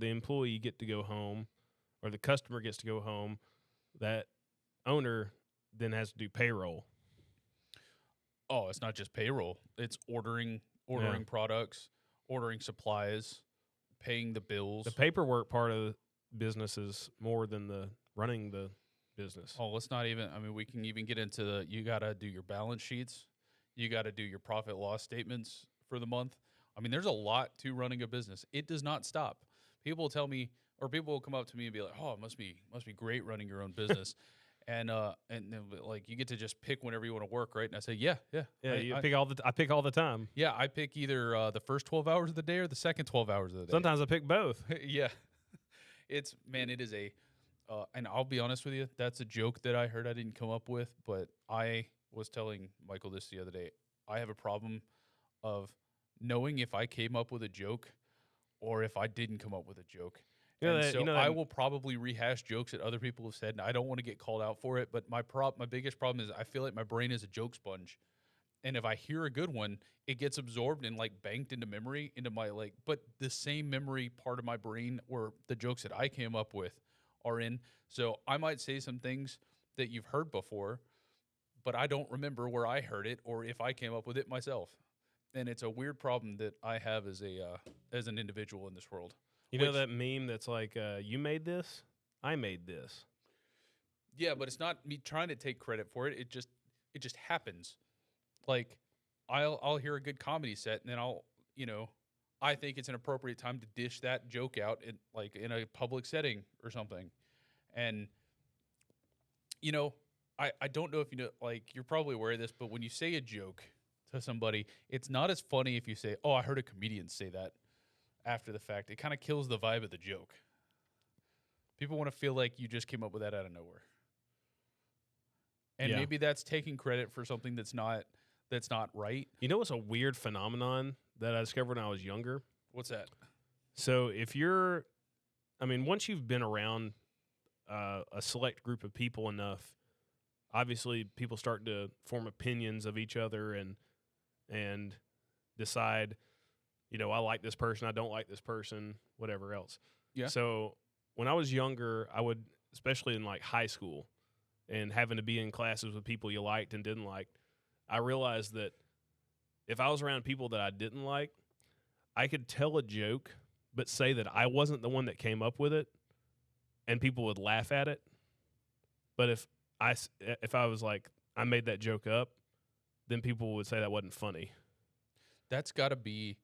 employee get to go home, or the customer gets to go home, that owner then has to do payroll. Oh, it's not just payroll. It's ordering products, ordering supplies, paying the bills. The paperwork part of the business is more than the running the business. Oh, let's not even, I mean, we can even get into you got to do your balance sheets. You got to do your profit loss statements for the month. I mean, there's a lot to running a business. It does not stop. People will tell me, or people will come up to me and be like, "Oh, it must be great running your own business." And like you get to just pick whenever you want to work, right? And I say, yeah. I pick all the time. Yeah, I pick either the first 12 hours of the day or the second 12 hours of the day. Sometimes I pick both. Yeah, it is a, and I'll be honest with you, that's a joke that I heard I didn't come up with, but I was telling Michael this the other day. I have a problem of knowing if I came up with a joke or if I didn't come up with a joke. I will probably rehash jokes that other people have said, and I don't want to get called out for it. But my biggest problem is I feel like my brain is a joke sponge, and if I hear a good one, it gets absorbed and like banked into memory, into my But the same memory part of my brain where the jokes that I came up with are in. So I might say some things that you've heard before, but I don't remember where I heard it or if I came up with it myself. And it's a weird problem that I have as an individual in this world. You know that meme that's like, you made this, I made this. Yeah, but it's not me trying to take credit for it. It just happens. Like I'll hear a good comedy set and then I think it's an appropriate time to dish that joke out in a public setting or something. And I don't know if you know, like you're probably aware of this, but when you say a joke to somebody, it's not as funny if you say, "Oh, I heard a comedian say that." After the fact, it kind of kills the vibe of the joke. People want to feel like you just came up with that out of nowhere. And maybe that's taking credit for something that's not right. You know what's a weird phenomenon that I discovered when I was younger? What's that? So once you've been around a select group of people enough, obviously people start to form opinions of each other and decide, I like this person, I don't like this person, whatever else. Yeah. So when I was younger, I would, especially in like high school and having to be in classes with people you liked and didn't like, I realized that if I was around people that I didn't like, I could tell a joke but say that I wasn't the one that came up with it and people would laugh at it. But if I was like, I made that joke up, then people would say that wasn't funny. That's got to be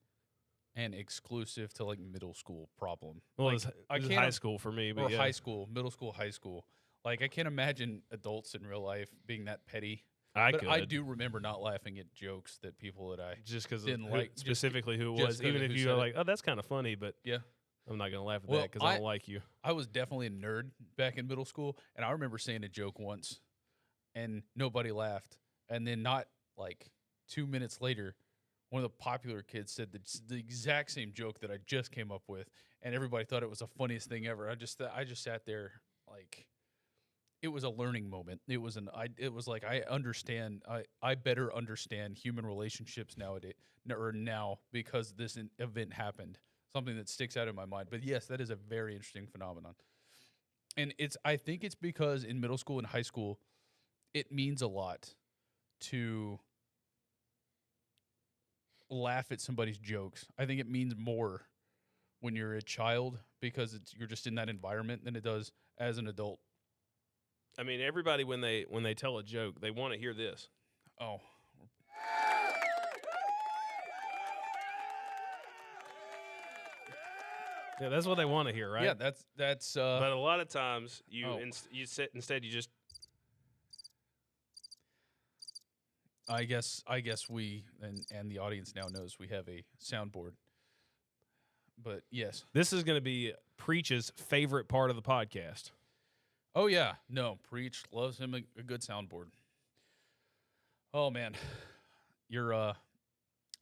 an exclusive to like middle school problem. Well, like, it was high school for me, but high school, middle school, high school. Like I can't imagine adults in real life being that petty. I do remember not laughing at jokes that people that I just because didn't like specifically who it was, even if you were like, "Oh, that's kind of funny," but yeah, I'm not gonna laugh at that because I don't like you. I was definitely a nerd back in middle school, and I remember saying a joke once, and nobody laughed, and then not like 2 minutes later, one of the popular kids said the exact same joke that I just came up with, and everybody thought it was the funniest thing ever. I just sat there like it was a learning moment. It was like I understand. I better understand human relationships nowadays or now because this event happened. Something that sticks out in my mind. But yes, that is a very interesting phenomenon, and I think it's because in middle school and high school, it means a lot to laugh at somebody's jokes. I think it means more when you're a child because you're just in that environment than it does as an adult. I mean, everybody when they tell a joke, they want to hear this. Oh. Yeah, that's what they want to hear, right? Yeah, that's. But a lot of times you Oh. you sit instead you just. I guess we and the audience now knows we have a soundboard. But yes. This is going to be Preach's favorite part of the podcast. Oh yeah, no, Preach loves him a good soundboard. Oh man, you're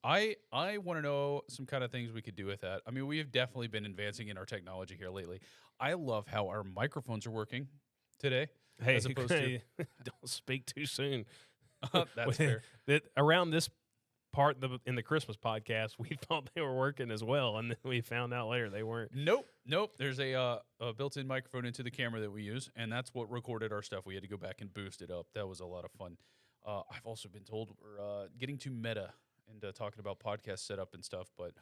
I want to know some kind of things we could do with that. I mean, we have definitely been advancing in our technology here lately. I love how our microphones are working today. Hey, as opposed to don't speak too soon. that's fair. That around this part in the Christmas podcast, we thought they were working as well, and then we found out later they weren't. Nope. There's a built-in microphone into the camera that we use, and that's what recorded our stuff. We had to go back and boost it up. That was a lot of fun. I've also been told we're getting too meta and talking about podcast setup and stuff. But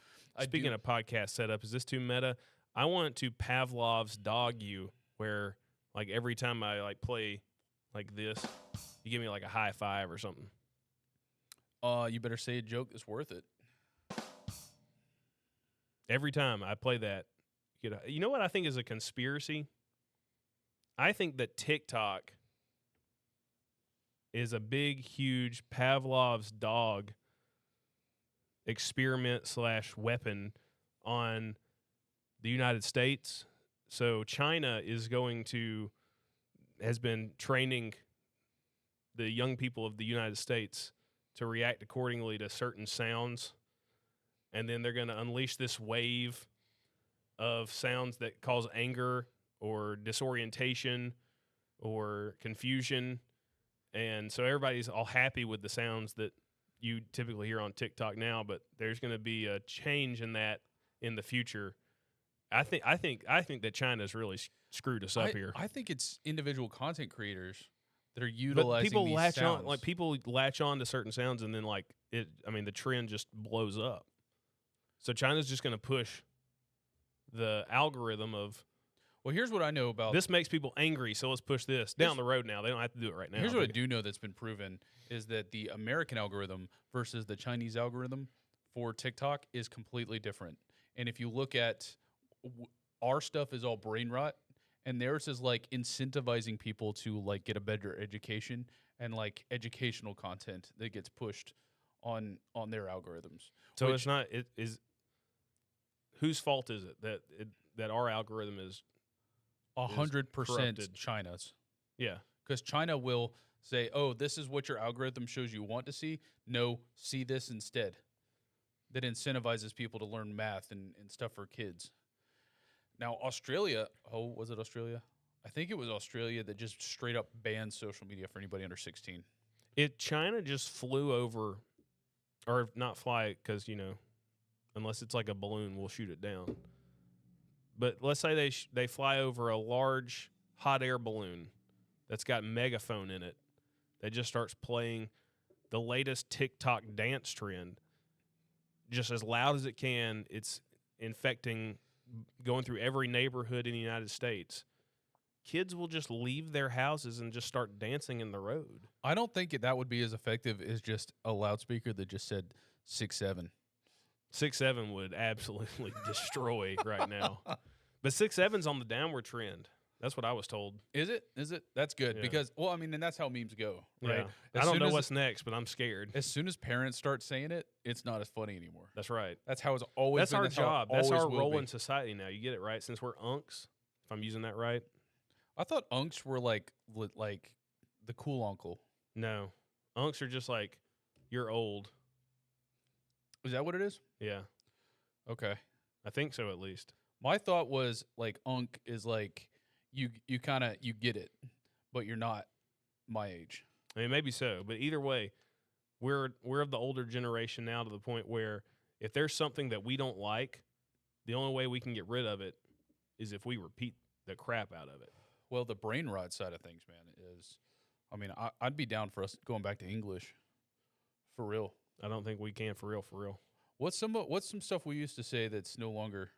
Speaking of podcast setup, is this too meta? I want to Pavlov's dog you, where like every time I like play like this, you give me like a high five or something. You better say a joke that's worth it. Every time I play that, you know what I think is a conspiracy? I think that TikTok is a big, huge Pavlov's dog experiment / weapon on the United States. So China has been training the young people of the United States to react accordingly to certain sounds. And then they're going to unleash this wave of sounds that cause anger or disorientation or confusion. And so everybody's all happy with the sounds that you typically hear on TikTok now, but there's going to be a change in that in the future. I think that China's really screwed us up here. I think it's individual content creators that are utilizing people these latch sounds. on, people latch on to certain sounds, and then the trend just blows up. So China's just going to push the algorithm of. Well, here's what I know about this makes people angry, so let's push this down the road now. They don't have to do it right now. Here's what I do know that's been proven is that the American algorithm versus the Chinese algorithm for TikTok is completely different. And if you look at our stuff is all brain rot, and theirs is like incentivizing people to like get a better education and like educational content that gets pushed on their algorithms. So it's not it is. Whose fault is it that our algorithm is 100% China's? Yeah, because China will say, "Oh, this is what your algorithm shows you want to see. No, see this instead." That incentivizes people to learn math and stuff for kids. Now, Australia, was it Australia? I think it was Australia that just straight up banned social media for anybody under 16. China just flew over, or not fly, because, unless it's like a balloon, we'll shoot it down. But let's say they fly over a large hot air balloon that's got megaphone in it that just starts playing the latest TikTok dance trend just as loud as it can. It's going through every neighborhood in the United States. Kids will just leave their houses and just start dancing in the road. I don't think that would be as effective as just a loudspeaker that just said 6'7". 6'7" would absolutely destroy right now. But 6'7's on the downward trend. That's what I was told. Is it? That's good because, well, I mean, and that's how memes go, right? Yeah. I don't know what's next, but I'm scared. As soon as parents start saying it, it's not as funny anymore. That's right. That's how it's always That's been. Our job. That's our role be. In society now. You get it, right? Since we're unks, if I'm using that right. I thought unks were like the cool uncle. No. Unks are just like, you're old. Is that what it is? Yeah. Okay. I think so, at least. My thought was like unk is like you get it, but you're not my age. I mean, maybe so, but either way, we're of the older generation now to the point where if there's something that we don't like, the only way we can get rid of it is if we repeat the crap out of it. Well, the brain rot side of things, man, is, I mean, I'd be down for us going back to English, for real. I don't think we can, for real. What's some stuff we used to say that's no longer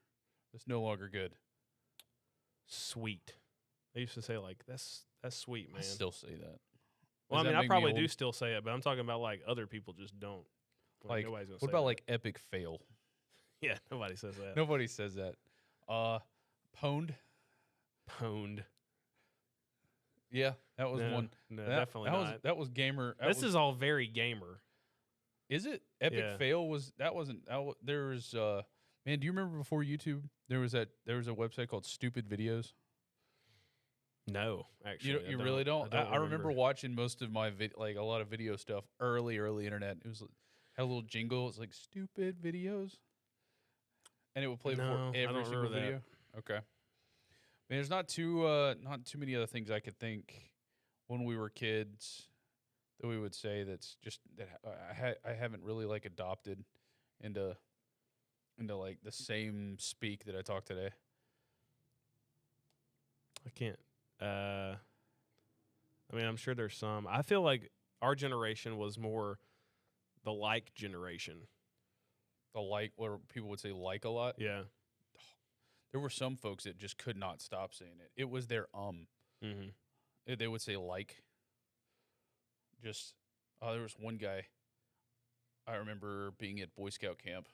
good? Sweet. I used to say like that's sweet, man. I still say that. Well, I mean, I probably do still say it, but I'm talking about like other people just don't. Like, nobody's gonna what say about that. like epic fail? Yeah, nobody says that. Nobody says that. Pwned. Pwned. Yeah, that was No, one. no, That, definitely that was not. that was gamer. This is all very gamer. Is it Epic Yeah. Fail? Was that wasn't that, there was man? Do you remember before YouTube there was a website called Stupid Videos? No, actually, You really don't. I don't I remember remember. watching most of my like a lot of video stuff early internet. It was had a little jingle. It's like Stupid Videos, and it would play before No, I every don't single remember that. video. Okay. I mean, there's not too many other things I could think when we were kids that we would say that's just that I haven't really like adopted into like the same speak that I talk today. I can't. I mean, I'm sure there's some. I feel like our generation was more the like generation. The like, where people would say like a lot. Yeah. There were some folks that just could not stop saying it. It was their Mm-hmm. They would say like. Just there was one guy I remember being at Boy Scout camp.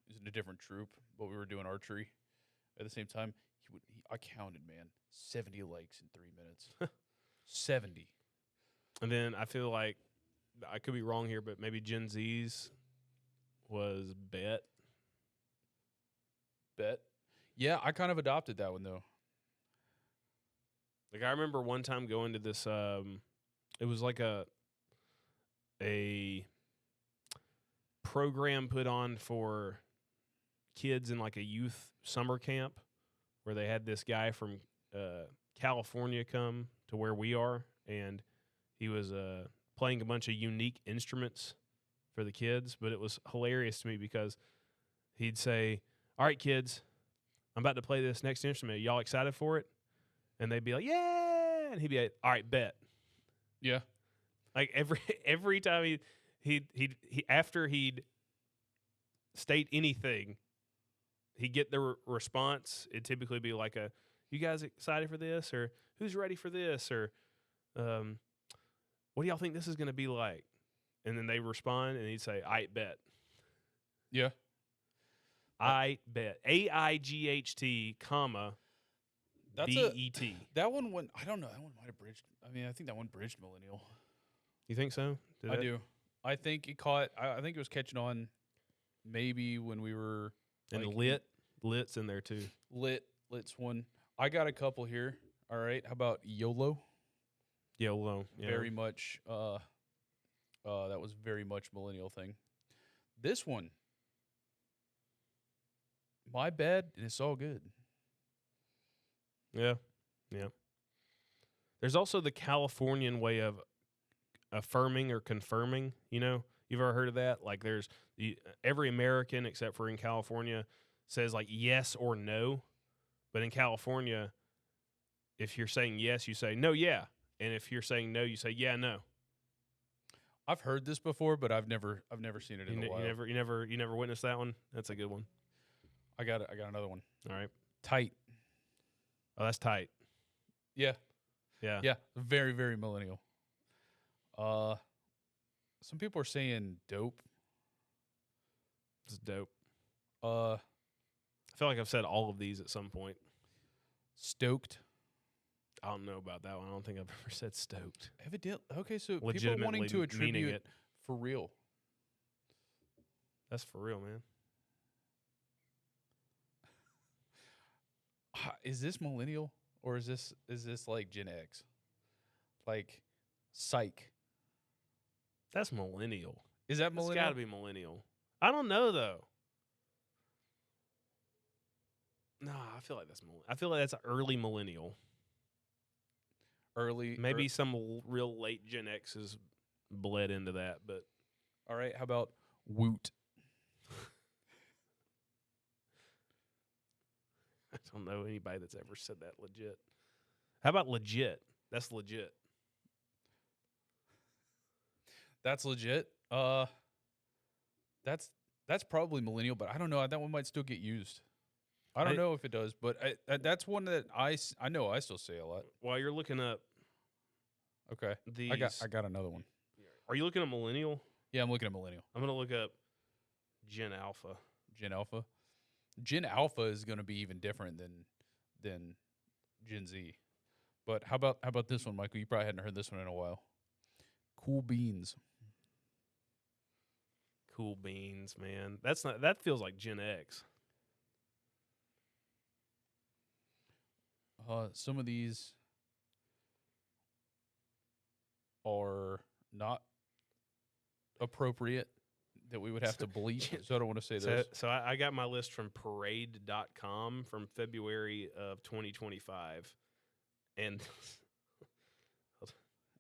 He was in a different troop, but we were doing archery at the same time. I counted, man, 70 likes in 3 minutes. 70. And then I feel like I could be wrong here, but maybe Gen Z's was bet. Bet. Yeah, I kind of adopted that one though. Like I remember one time going to this. It was like a program put on for kids in like a youth summer camp where they had this guy from California come to where we are, and he was playing a bunch of unique instruments for the kids. But it was hilarious to me because he'd say, "All right, kids, I'm about to play this next instrument. Y'all excited for it?" And they'd be like, "Yeah!" And he'd be like, "All right, bet." Yeah. Like every time he after he'd state anything, he'd get the response. It'd typically be like a, "You guys excited for this?" or "Who's ready for this?" or "What do y'all think this is going to be like?" And then they respond, and he'd say, "I bet." Yeah. I bet. AIGHT, comma, That's BET. that one went. I don't know. That one might have bridged. I mean, I think that one bridged millennial. You think so? I do. I think it caught. I think it was catching on. Maybe when we were And like, lit's in there too. Lit's one. I got a couple here. All right. How about YOLO? YOLO. Yeah. Very much. That was very much millennial thing. This one. My bad, and it's all good. Yeah. Yeah. There's also the Californian way of affirming or confirming, you've ever heard of that? Like there's every American except for in California says like yes or no. But in California, if you're saying yes, you say no, yeah. And if you're saying no, you say yeah, no. I've heard this before, but I've never seen it in a while. You never witnessed that one? That's a good one. I got another one. All right. Tight. Oh, that's tight. Yeah. Yeah. Yeah. Very, very millennial. Some people are saying dope. It's dope. I feel like I've said all of these at some point. Stoked. I don't know about that one. I don't think I've ever said stoked. Evidently. Okay, so people Legitimately wanting to attribute meaning it. For real. That's for real, man. Is this millennial or is this like Gen X? Like psych. That's millennial. Is that millennial? It's got to be millennial. I don't know though. No, I feel like that's millennial. I feel like that's early millennial. Maybe some real late Gen X has bled into that, but all right. How about woot? I don't know anybody that's ever said that legit. How about legit? That's legit. That's legit. That's probably millennial, but I don't know. That one might still get used. I don't know if it does, but that's one that I know I still say a lot. While you're looking up, okay, I got another one. Are you looking at millennial? Yeah, I'm looking at millennial. I'm gonna look up Gen Alpha. Gen Alpha. Gen Alpha is going to be even different than Gen Z. But how about this one, Michael? You probably hadn't heard this one in a while. Cool beans. Cool beans, man. That feels like Gen X. Some of these are not appropriate that we would have to bleep, so I don't want to say those. So I got my list from parade.com from February of 2025. And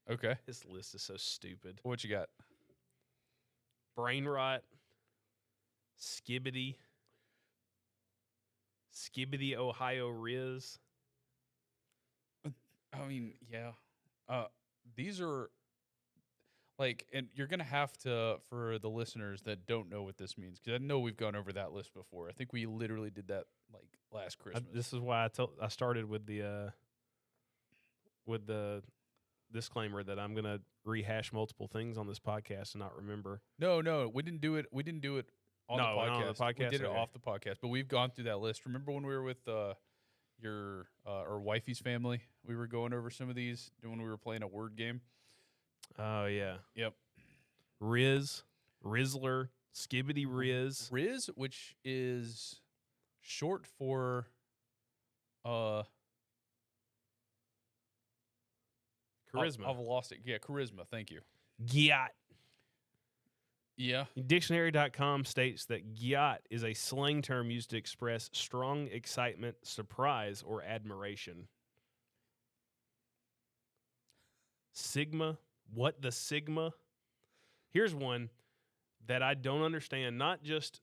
Okay. this list is so stupid. What you got? Brain rot, Skibbity, Ohio Riz. I mean, yeah. These are like, and you're gonna have to, for the listeners that don't know what this means, because I know we've gone over that list before. I think we literally did that like last Christmas. This is why I started with the disclaimer that I'm gonna rehash multiple things on this podcast and not remember. No, we didn't do it. We didn't do it on the podcast. On the podcast. We did it Okay. off the podcast, but we've gone through that list. Remember when we were with your or wifey's family? We were going over some of these when we were playing a word game. Oh yeah. Yep. Riz, Rizzler, Skibbity Riz. Riz, which is short for Charisma. I've lost it. Yeah, charisma. Thank you. Gyat. Yeah. Dictionary.com states that gyat is a slang term used to express strong excitement, surprise, or admiration. Sigma. What the Sigma? Here's one that I don't understand. Not just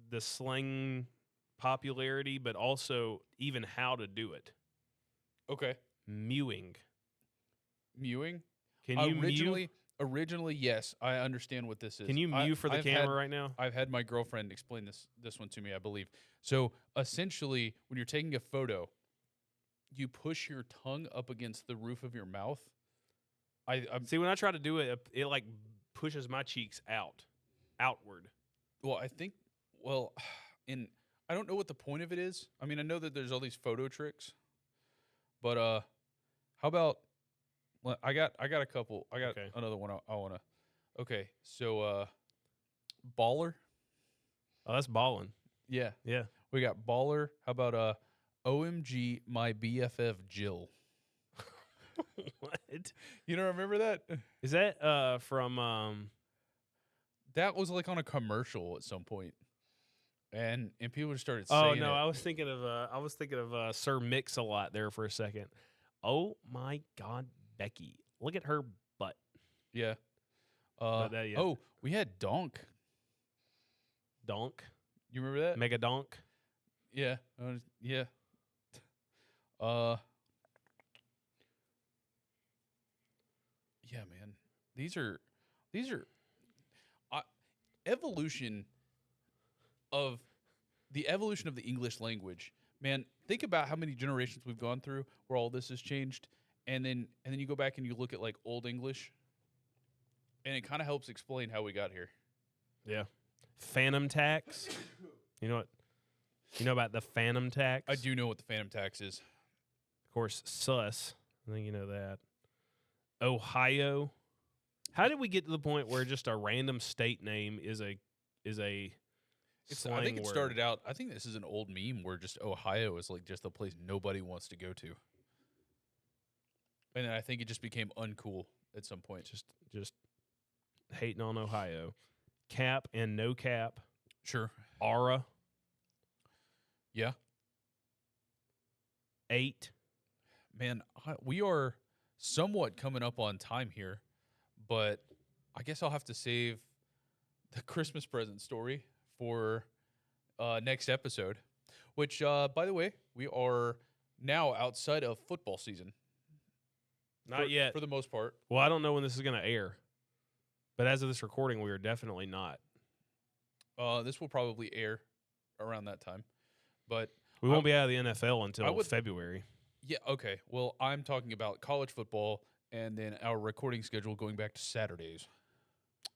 the slang popularity, but also even how to do it. Okay. Mewing. Mewing. Can you mew? Originally, yes, I understand what this is. Can you mew for the camera right now? I've had my girlfriend explain this one to me, I believe. So essentially, when you're taking a photo, you push your tongue up against the roof of your mouth. See, when I try to do it, it like pushes my cheeks outward. Well, and I don't know what the point of it is. I mean, I know that there's all these photo tricks, but how about I got a couple. I got another one I want to. Okay, so baller. Oh, that's balling. Yeah. Yeah. We got baller. How about OMG my BFF Jill? What? You don't remember that? Is that from That was like on a commercial at some point. And people just started saying Oh no, it. I was thinking of Sir Mix-a-Lot there for a second. Oh my God, Becky. Look at her butt. Yeah. Yeah. Oh, we had donk. Donk. You remember that? Mega donk. Yeah. Yeah. Yeah, man. These are evolution of the evolution of the English language. Man, think about how many generations we've gone through where all this has changed, and then you go back and you look at like Old English, and it kind of helps explain how we got here. Yeah. Phantom tax. You know what? You know about the phantom tax? I do know what the phantom tax is. Of course, sus. I think you know that. Ohio. How did we get to the point where just a random state name is a slang I think it word? started out. I think this is an old meme where just Ohio is like just a place nobody wants to go to, and then I think it just became uncool at some point. Just hating on Ohio. Cap and no cap. Sure. Aura. Yeah. 8. Man, we are somewhat coming up on time here, but I guess I'll have to save the Christmas present story for next episode, which, by the way, we are now outside of football season. Not yet. For the most part. Well, I don't know when this is going to air, but as of this recording, we are definitely not. This will probably air around that time, but we won't be out of the NFL until February. Yeah, okay. Well, I'm talking about college football and then our recording schedule going back to Saturdays.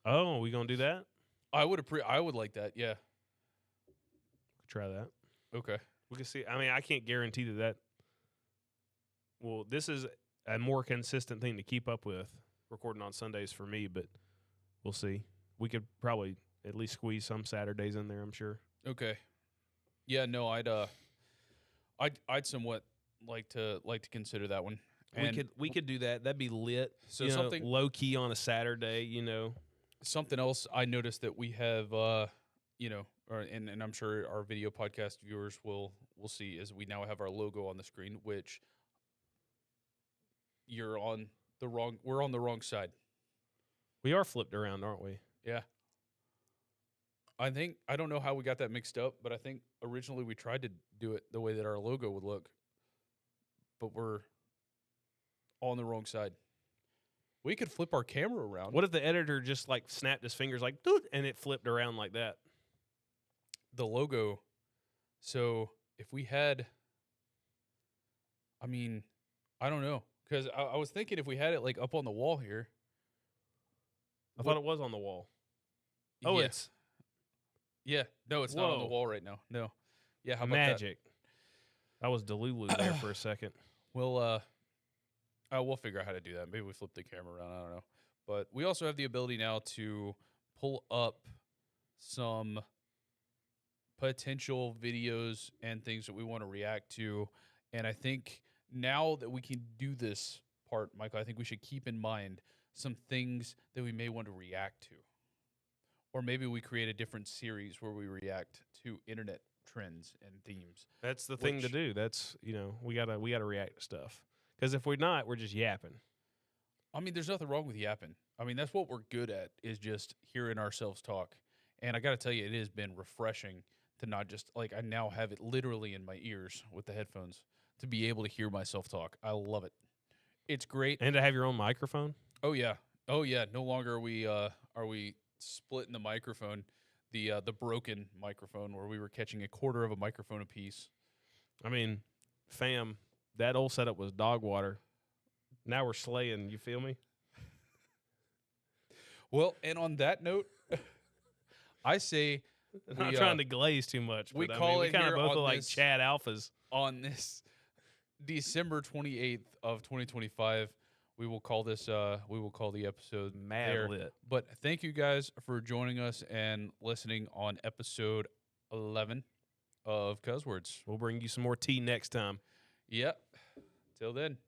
Oh, we going to do that? I would like that, yeah. Try that. Okay. We can see. I mean, I can't guarantee that. Well, this is a more consistent thing to keep up with, recording on Sundays for me, but we'll see. We could probably at least squeeze some Saturdays in there, I'm sure. Okay. Yeah, no, I'd somewhat like to consider that one. And We could do that. That'd be lit. so You know, something low key on a Saturday, you know. something else I noticed that we have and I'm sure our video podcast viewers will see is we now have our logo on the screen, which we're on the wrong side. We are flipped around, aren't we? Yeah. I don't know how we got that mixed up, but I think originally we tried to do it the way that our logo would look, but we're on the wrong side. We could flip our camera around. What if the editor just like snapped his fingers like doot, and it flipped around like that? The logo. So if we had, I mean, I don't know, because I was thinking if we had it like up on the wall here. I thought it was on the wall. Oh, yeah. it's No, it's not on the Whoa. wall right now. No. Yeah, how about that? magic. I was Delulu there for a second. We'll figure out how to do that. Maybe we flip the camera around. I don't know. But we also have the ability now to pull up some potential videos and things that we want to react to. And I think now that we can do this part, Michael, I think we should keep in mind some things that we may want to react to. Or maybe we create a different series where we react to internet trends and themes. That's the thing to do. That's, you know, we gotta react to stuff. Because if we're not, we're just yapping. I mean, there's nothing wrong with yapping. I mean, that's what we're good at, is just hearing ourselves talk. And I got to tell you, it has been refreshing to not just, like, I now have it literally in my ears with the headphones to be able to hear myself talk. I love it. It's great. And to have your own microphone. Oh, yeah. Oh, yeah. No longer are we splitting the microphone, the broken microphone where we were catching a quarter of a microphone apiece. I mean, fam, that old setup was dog water. Now we're slaying. You feel me? Well, and on that note, I say I'm not trying to glaze too much. we But call we it kind of here both on look like this- Chad Alphas. on this December 28th of 2025. We will call the episode Mad there. lit. But thank you guys for joining us and listening on episode 11 of CuzWords. We'll bring you some more tea next time. Yep. Till then.